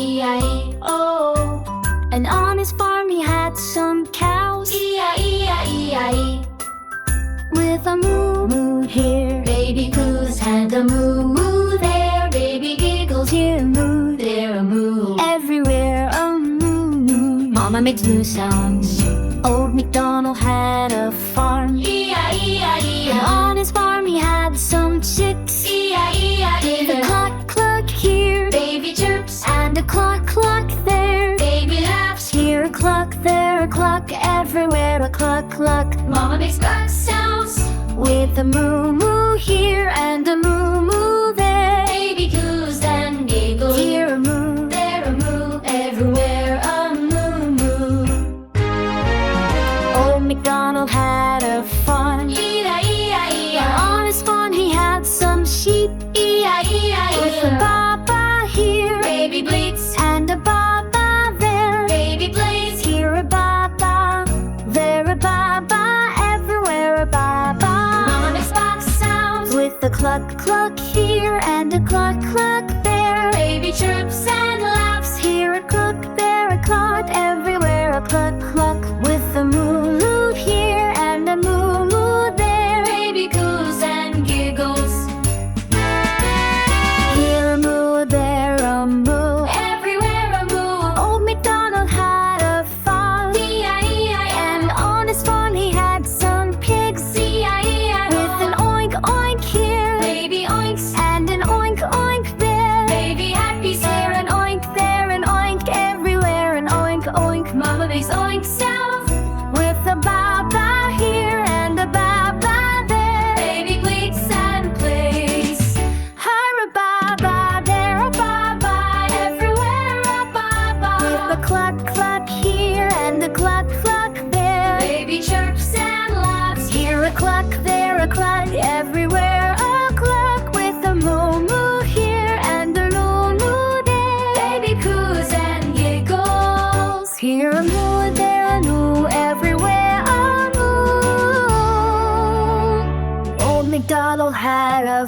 E-I-E-I-O. And on his farm he had some cows. E-I-E-I-E-I. With a moo-moo here, Baby coos and a moo-moo there. Baby giggles here a moo, there a moo. everywhere a moo-moo. Mama makes moo sounds. Old MacDonald had a farm. And E-I-E-I-E-I. on his farm he had some chicks. With a E-I-E-I-E-I. cluck cluck here, Baby chirps and a cluck cluck there. Baby laughs. Here a cluck, there a cluck, everywhere a cluck cluck. Mama makes cluck sounds. With a moo-moo here and a moo-moo there. Baby coos and giggles Here a moo, there a moo. Everywhere a moo-moo. Old MacDonald had a farm. E-I-E-I-E-I. On his farm he had some sheep. With a E-I-E-I-E-I. baba here, Baby bleats. and a baba there. Baby plays. Here a baba, there a baba, everywhere a baba. Mama makes box sounds. With a cluck cluck here and a cluck cluck there. Baby chirps and laughs. Here a cluck, there a cluck, everywhere a cluck cluck. With a moo-moo here and a moo-moo there. Baby coos and giggles Here a moo, there a moo. everywhere a moo. Old MacDonald had a farm. E-I-E-I-O. And on his farm he had some pigs. E-I-E-I-O. With an oink oink here, Baby oinks. and an oink oink there. Baby happies. Here an oink, there an oink, everywhere an oink oink. Mama makes oink sounds. With a baba here and a baba there. Baby bleats and plays. Here a baba, there a baba, Everywhere a baba. with a cluck cluck here and a cluck cluck there. Baby chirps and laughs. Here a cluck, there a cluck, everywhere a cluck. With a moo moo here and a moo moo there. Baby coos and giggles. Here a moo, there a moo, everywhere a moo. Old MacDonald had a